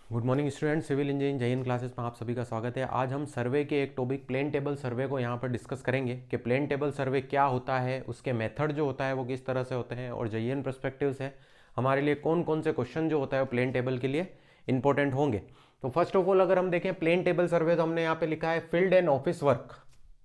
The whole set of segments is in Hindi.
Good morning student, civil engineering Jai Hind classes में आप सभी का स्वागत है। आज हम सर्वे के एक टॉपिक प्लेन टेबल सर्वे को यहाँ पर डिस्कस करेंगे कि प्लेन टेबल सर्वे क्या होता है, उसके मेथड जो होता है वो किस तरह से होते हैं और जेईएन पर्सपेक्टिव से हमारे लिए कौन कौन से क्वेश्चन जो होता है वो प्लेन टेबल के लिए इंपॉर्टेंट होंगे। तो फर्स्ट ऑफ ऑल अगर हम देखें प्लेन टेबल सर्वे, तो हमने यहाँ पे लिखा है फील्ड एंड ऑफिस वर्क।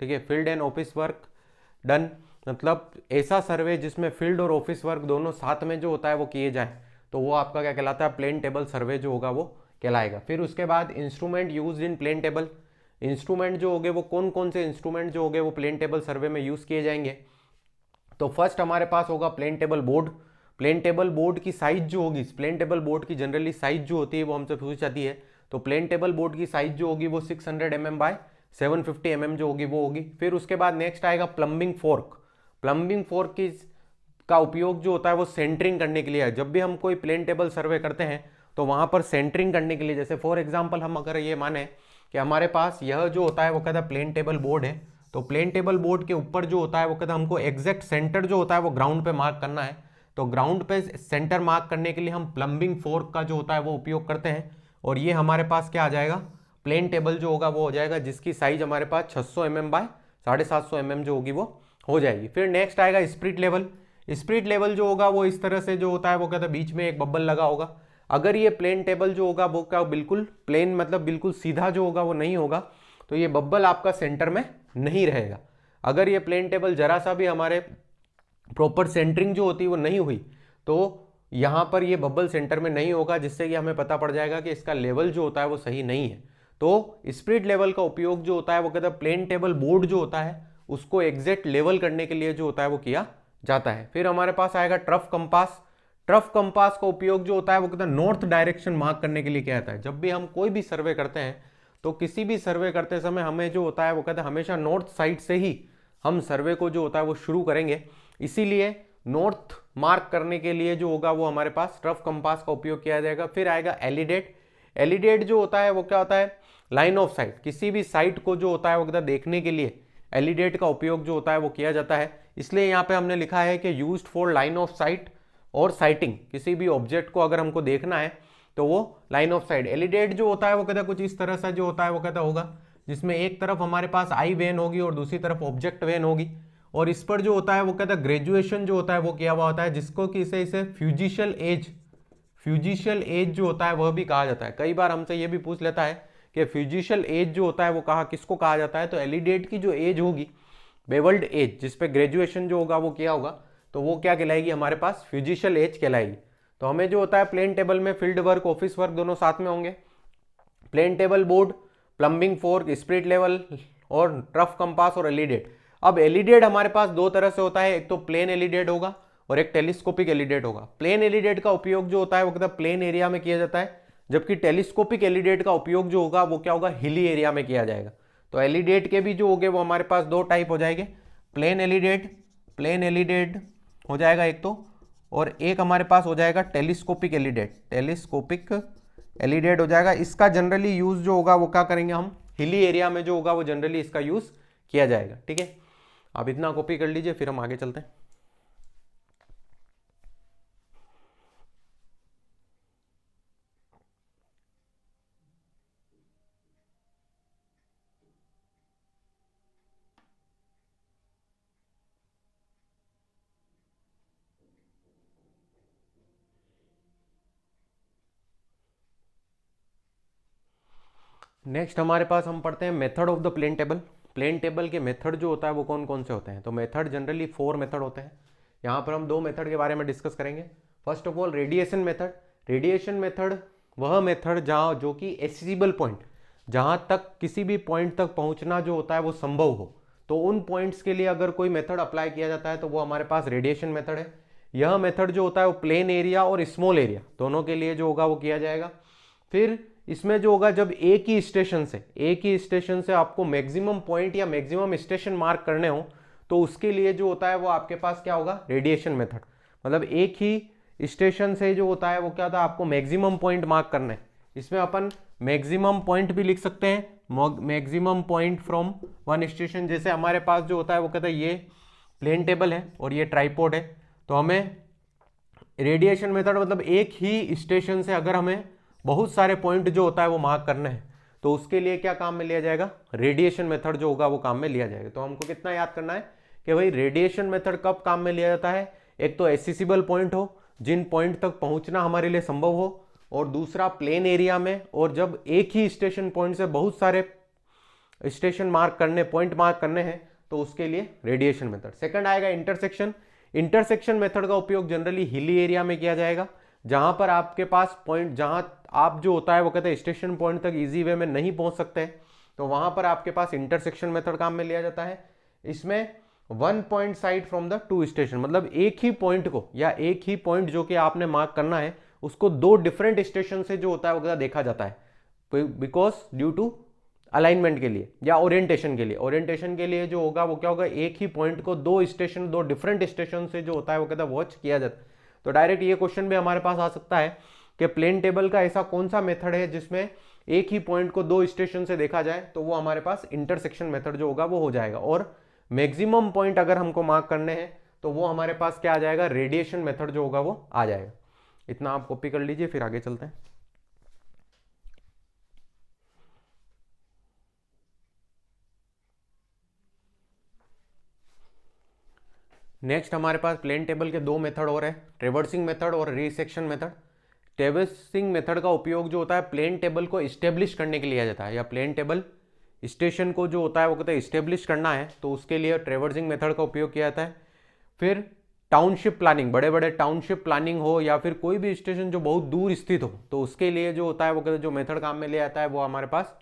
ठीक है, field and office work done, मतलब ऐसा सर्वे जिसमें फील्ड और ऑफिस वर्क दोनों साथ में जो होता है वो किए जाए, तो वो आपका क्या कहलाता है, प्लेन टेबल सर्वे जो होगा वो कहलाएगा। फिर उसके बाद instrument use in plane table, instrument जो होंगे वो कौन कौन से इंस्ट्रूमेंट जो होंगे वो प्लेन टेबल सर्वे में यूज किए जाएंगे। तो फर्स्ट हमारे पास होगा plane table board. Plane table board की साइज जो होगी, प्लेन टेबल बोर्ड की जनरली साइज जो होती है वो हमसे पूछ जाती है। तो प्लेन टेबल बोर्ड की साइज जो होगी वो 600 mm बाय 750 mm जो होगी वो होगी। फिर उसके बाद नेक्स्ट आएगा प्लम्बिंग फोर्क। प्लम्बिंग फोर्क की का उपयोग जो होता है वो सेंटरिंग करने के लिए है। जब भी हम कोई प्लेन टेबल सर्वे करते हैं तो वहां पर सेंटरिंग करने के लिए, जैसे फॉर एग्जांपल हम अगर ये माने कि हमारे पास यह जो होता है वो कहता है प्लेन टेबल बोर्ड है, तो प्लेन टेबल बोर्ड के ऊपर जो होता है वो कहता है हमको एग्जैक्ट सेंटर जो होता है वो ग्राउंड पे मार्क करना है। तो ग्राउंड पे सेंटर मार्क करने के लिए हम प्लम्बिंग फोर्क का जो होता है वो उपयोग करते हैं, और ये हमारे पास क्या आ जाएगा, प्लेन टेबल जो होगा वो हो जाएगा, जिसकी साइज हमारे पास 600 mm बाय 750 mm जो होगी वो हो जाएगी। फिर नेक्स्ट आएगा स्प्रिट लेवल। स्प्रिट लेवल जो होगा वो इस तरह से जो होता है वो कहता है बीच में एक बब्बल लगा होगा। अगर ये प्लेन टेबल जो होगा वो क्या बिल्कुल प्लेन, मतलब बिल्कुल सीधा जो होगा वो नहीं होगा, तो ये बब्बल आपका सेंटर में नहीं रहेगा। अगर ये प्लेन टेबल जरा सा भी हमारे प्रॉपर सेंटरिंग जो होती है वो नहीं हुई, तो यहां पर ये बब्बल सेंटर में नहीं होगा, जिससे कि हमें पता पड़ जाएगा कि इसका लेवल जो होता है वो सही नहीं है। तो स्प्रिट लेवल का उपयोग जो होता है वो कहता है प्लेन टेबल बोर्ड जो होता है उसको एग्जैक्ट लेवल करने के लिए जो होता है वो किया जाता है। फिर हमारे पास आएगा ट्रफ कंपास। ट्रफ कंपास का उपयोग जो होता है वो कहता है नॉर्थ डायरेक्शन मार्क करने के लिए किया जाता है। जब भी हम कोई भी सर्वे करते हैं तो किसी भी सर्वे करते समय हमें जो होता है वो कहता है हमेशा नॉर्थ साइड से ही हम सर्वे को जो होता है वो शुरू करेंगे, इसीलिए नॉर्थ मार्क करने के लिए जो होगा वो हमारे पास ट्रफ कंपास का उपयोग किया जाएगा। फिर आएगा एलिडेट। एलिडेट जो होता है वो क्या होता है, लाइन ऑफ साइट, किसी भी साइट को जो होता है वो कहता देखने के लिए एलिडेट का उपयोग जो होता है वो किया जाता है। इसलिए यहाँ पे हमने लिखा है कि used for line of site और साइटिंग, किसी भी ऑब्जेक्ट को अगर हमको देखना है तो वो लाइन ऑफ साइट। एलिडेट जो होता है वो कहता है कुछ इस तरह से जो होता है वो कहता होगा, जिसमें एक तरफ हमारे पास आई वेन होगी और दूसरी तरफ ऑब्जेक्ट वेन होगी, और इस पर जो होता है वो कहता है ग्रेजुएशन जो होता है वो किया हुआ होता है, जिसको कि इसे फ्यूजिशियल एज, फ्यूजिशियल एज जो होता है वह भी कहा जाता है। कई बार हमसे ये भी पूछ लेता है कि फ्यूजिशियल एज जो होता है वो किसको कहा जाता है, तो एलिडेट की जो एज होगी, बेवल्ड एज, जिसपे ग्रेजुएशन जो होगा वो किया होगा, तो वो क्या कहलाएगी, हमारे पास फ्यूजिशियल एज कहलाएगी। तो हमें जो होता है प्लेन टेबल में फील्ड वर्क ऑफिस वर्क दोनों साथ में होंगे। Plane table board, plumbing fork, spirit level और ट्रफ कंपास और एलिडेट। अब एलिडेट हमारे पास दो तरह से होता है, एक तो प्लेन एलिडेट होगा और एक टेलीस्कोपिक एलिडेट होगा। प्लेन एलिडेट का उपयोग जो होता है वो कहता है प्लेन एरिया में किया जाता है, जबकि टेलीस्कोपिक एलिडेट का उपयोग जो होगा वो क्या होगा, हिली एरिया में किया जाएगा। तो एलिडेट के भी जो होंगे वो हमारे पास दो टाइप हो जाएंगे, प्लेन एलिडेट, प्लेन एलिडेट हो जाएगा एक तो, और एक हमारे पास हो जाएगा टेलीस्कोपिक एलिडेट, टेलीस्कोपिक एलिडेट हो जाएगा। इसका जनरली यूज जो होगा वो क्या करेंगे हम, हिली एरिया में जो होगा वो जनरली इसका यूज किया जाएगा। ठीक है, आप इतना कॉपी कर लीजिए, फिर हम आगे चलते हैं। नेक्स्ट हमारे पास हम पढ़ते हैं method of the plane table. Plane table के मेथड जो होता है वो कौन कौन से होते हैं, तो मेथड जनरली 4 मेथड होते हैं। यहाँ पर हम 2 मेथड के बारे में डिस्कस करेंगे। First of all radiation method. Radiation method वह मेथड जहाँ जो कि एक्सेसिबल पॉइंट, जहाँ तक किसी भी पॉइंट तक पहुँचना जो होता है वो संभव हो, तो उन पॉइंट्स के लिए अगर कोई मेथड अप्लाई किया जाता है तो वो हमारे पास रेडिएशन मेथड है। यह मेथड जो होता है वो प्लेन एरिया और स्मॉल एरिया दोनों के लिए जो होगा वो किया जाएगा। फिर इसमें जो होगा, जब एक ही स्टेशन से आपको मैक्सिमम पॉइंट या मैक्सिमम स्टेशन मार्क करने हो, तो उसके लिए जो होता है वो आपके पास क्या होगा, रेडिएशन मेथड। मतलब एक ही स्टेशन से जो होता है वो क्या था, आपको मैक्सिमम पॉइंट मार्क करना है। इसमें अपन मैक्सिमम पॉइंट भी लिख सकते हैं, maximum point from one station. जैसे हमारे पास जो होता है वो कहता है ये प्लेन टेबल है और ये ट्राइपॉड है, तो हमें रेडिएशन मेथड मतलब एक ही स्टेशन से अगर हमें बहुत सारे पॉइंट जो होता है वो मार्क करने हैं, तो उसके लिए क्या काम में लिया जाएगा, रेडिएशन मेथड जो होगा वो काम में लिया जाएगा। तो हमको कितना याद करना है कि भाई रेडिएशन मेथड कब काम में लिया जाता है, एक तो एसेसिबल पॉइंट हो, जिन पॉइंट तक पहुंचना हमारे लिए संभव हो, और दूसरा प्लेन एरिया में, और जब एक ही स्टेशन पॉइंट से बहुत सारे स्टेशन मार्क करने, पॉइंट मार्क करने हैं, तो उसके लिए रेडिएशन मेथड। सेकंड आएगा इंटरसेक्शन। इंटरसेक्शन मेथड का उपयोग जनरली हिली एरिया में किया जाएगा, जहां पर आपके पास पॉइंट, जहां आप जो होता है वो कहते हैं स्टेशन पॉइंट तक इजी वे में नहीं पहुंच सकते, तो वहां पर आपके पास इंटरसेक्शन मेथड काम में लिया जाता है। इसमें one point side from the two station, मतलब एक ही पॉइंट को या एक ही पॉइंट जो कि आपने मार्क करना है उसको दो डिफरेंट स्टेशन से जो होता है वो देखा जाता है, बिकॉज ड्यू टू अलाइनमेंट के लिए या ओरिएंटेशन के लिए। ओरिएंटेशन के लिए जो होगा वो क्या होगा, एक ही पॉइंट को दो स्टेशन, दो डिफरेंट स्टेशन से जो होता है वो कहता है वॉच किया जाता है। तो डायरेक्ट ये क्वेश्चन भी हमारे पास आ सकता है कि प्लेन टेबल का ऐसा कौन सा मेथड है जिसमें एक ही पॉइंट को दो स्टेशन से देखा जाए, तो वो हमारे पास इंटरसेक्शन मेथड जो होगा वो हो जाएगा। और मैक्सिमम पॉइंट अगर हमको मार्क करने हैं तो वो हमारे पास क्या आ जाएगा, रेडिएशन मेथड जो होगा वो आ जाएगा। इतना आप कॉपी कर लीजिए, फिर आगे चलते हैं। नेक्स्ट हमारे पास प्लेन टेबल के दो मेथड और है, ट्रेवर्सिंग मेथड और रीसेक्शन मेथड। ट्रेवर्सिंग मेथड का उपयोग जो होता है प्लेन टेबल को इस्टेब्लिश करने के लिए किया जाता है, या प्लेन टेबल स्टेशन को जो होता है वो कहते हैं इस्टेब्लिश करना है, तो उसके लिए ट्रेवर्सिंग मेथड का उपयोग किया जाता है। फिर टाउनशिप प्लानिंग, बड़े बड़े टाउनशिप प्लानिंग हो या फिर कोई भी स्टेशन जो बहुत दूर स्थित हो, तो उसके लिए जो होता है वो कहते हैं जो मेथड काम में ले आता है वो हमारे पास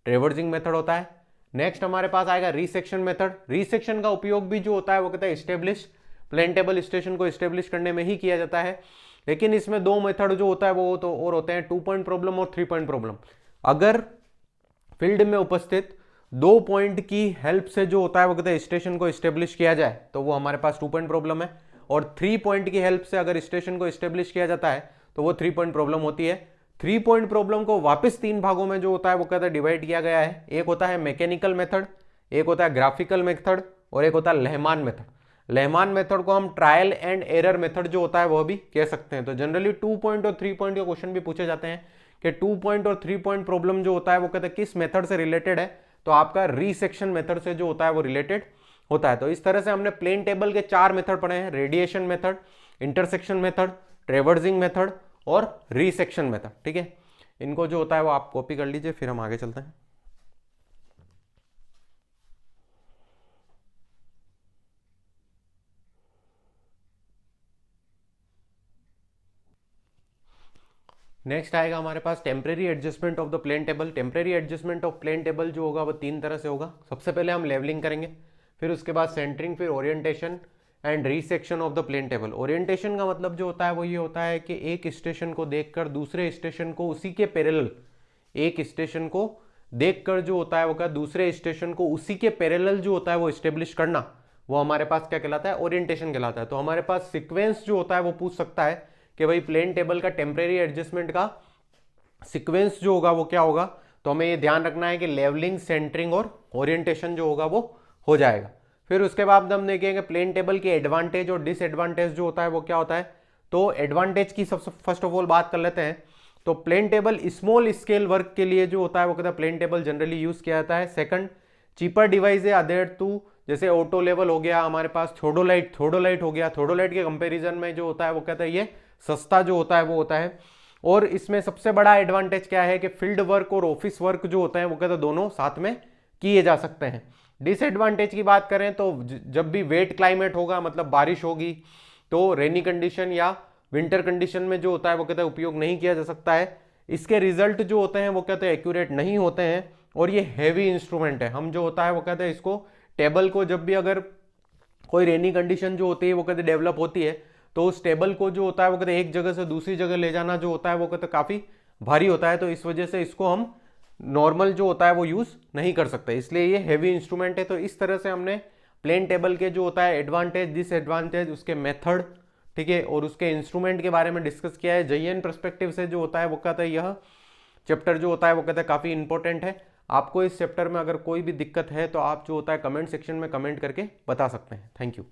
ट्रेवर्सिंग मेथड होता है। नेक्स्ट हमारे पास आएगा रीसेक्शन मेथड। रीसेक्शन का उपयोग भी जो होता है वो कहता है स्टेब्लिश, प्लेन टेबल स्टेशन को स्टेब्लिश करने में ही किया जाता है। लेकिन इसमें दो मेथड जो होता है वो तो और होते हैं, 2 पॉइंट प्रॉब्लम और 3 पॉइंट प्रॉब्लम। अगर फील्ड में उपस्थित 2 पॉइंट की हेल्प से जो होता है वो कहते हैं स्टेशन को स्टेब्लिश किया जाए, तो वो हमारे पास 2 पॉइंट प्रॉब्लम है। और 3 पॉइंट की हेल्प से अगर स्टेशन को स्टेब्लिश किया जाता है तो वो 3 पॉइंट प्रॉब्लम होती है। 3 पॉइंट प्रॉब्लम को वापस 3 भागों में जो होता है वो कहता है डिवाइड किया गया है। एक होता है मैकेनिकल मेथड, एक होता है ग्राफिकल मेथड, और एक होता है लेहमान मेथड। लेहमान मेथड को हम ट्रायल एंड एरर मेथड जो होता है वह भी कह सकते हैं। तो जनरली 2 पॉइंट और 3 पॉइंट के क्वेश्चन भी पूछे जाते हैं कि 2 पॉइंट और 3 पॉइंट प्रॉब्लम जो होता है वो कहते हैं किस मेथड से रिलेटेड है, तो आपका रीसेक्शन मेथड से जो होता है वो रिलेटेड होता है। तो इस तरह से हमने प्लेन टेबल के 4 मेथड पढ़े हैं, radiation method, intersection method, traversing method और रीसेक्शन मेथड। ठीक है, इनको जो होता है वो आप कॉपी कर लीजिए, फिर हम आगे चलते हैं। नेक्स्ट आएगा हमारे पास temporary adjustment of the plane table. Temporary adjustment of plane table जो होगा वो 3 तरह से होगा। सबसे पहले हम लेवलिंग करेंगे, फिर उसके बाद सेंटरिंग, फिर orientation and resection of the plane table. Orientation का मतलब जो होता है वो ये होता है कि एक स्टेशन को देखकर दूसरे स्टेशन को उसी के पैरेलल, एक स्टेशन को देखकर जो होता है वो क्या, दूसरे स्टेशन को उसी के पैरेलल जो होता है वो स्टेब्लिश करना, वो हमारे पास क्या कहलाता है, ओरिएंटेशन कहलाता है। तो हमारे पास सीक्वेंस जो होता है वो पूछ सकता है कि भाई प्लेन टेबल का टेम्परेरी एडजस्टमेंट का सीक्वेंस जो होगा वो क्या होगा, तो हमें ये ध्यान रखना है कि लेवलिंग, सेंटरिंग और ओरिएंटेशन जो होगा वो हो जाएगा। फिर उसके बाद हम देखेंगे प्लेन टेबल के एडवांटेज और डिसएडवांटेज जो होता है वो क्या होता है। तो एडवांटेज की सबसे फर्स्ट ऑफ ऑल बात कर लेते हैं। तो plane table small scale work के लिए जो होता है वो कहता है प्लेन टेबल जनरली यूज किया जाता है। सेकंड, चीपर डिवाइस है अदर टू, जैसे ऑटो लेवल हो गया, हमारे पास थोडोलाइट हो गया। थोडोलाइट के कंपैरिजन में जो होता है वो कहता है ये सस्ता जो होता है वो होता है। और इसमें सबसे बड़ा एडवांटेज क्या है कि फील्ड वर्क और ऑफिस वर्क जो होते हैं वो कहते हैं दोनों साथ में किए जा सकते हैं। डिसएडवांटेज की बात करें तो जब भी वेट क्लाइमेट होगा, मतलब बारिश होगी, तो रेनी कंडीशन या विंटर कंडीशन में जो होता है वो कहते हैं उपयोग नहीं किया जा सकता है। इसके रिजल्ट जो होते हैं वो कहते हैं एक्यूरेट नहीं होते हैं, और ये हैवी इंस्ट्रूमेंट है। हम जो होता है वो कहते हैं इसको टेबल को जब भी अगर कोई रेनी कंडीशन जो होती है वो कहते डेवलप होती है, तो उस टेबल को जो होता है वो कहते एक जगह से दूसरी जगह ले जाना जो होता है वो कहते काफी भारी होता है। तो इस वजह से इसको हम नॉर्मल जो होता है वो यूज नहीं कर सकते, इसलिए ये हैवी इंस्ट्रूमेंट है। तो इस तरह से हमने प्लेन टेबल के जो होता है एडवांटेज, डिसएडवांटेज, उसके मेथड, ठीक है, और उसके इंस्ट्रूमेंट के बारे में डिस्कस किया है। जेईएन पर्सपेक्टिव से जो होता है वो कहता है यह चैप्टर जो होता है वो कहता है काफी इंपॉर्टेंट है। आपको इस चैप्टर में अगर कोई भी दिक्कत है तो आप जो होता है कमेंट सेक्शन में कमेंट करके बता सकते हैं। Thank you.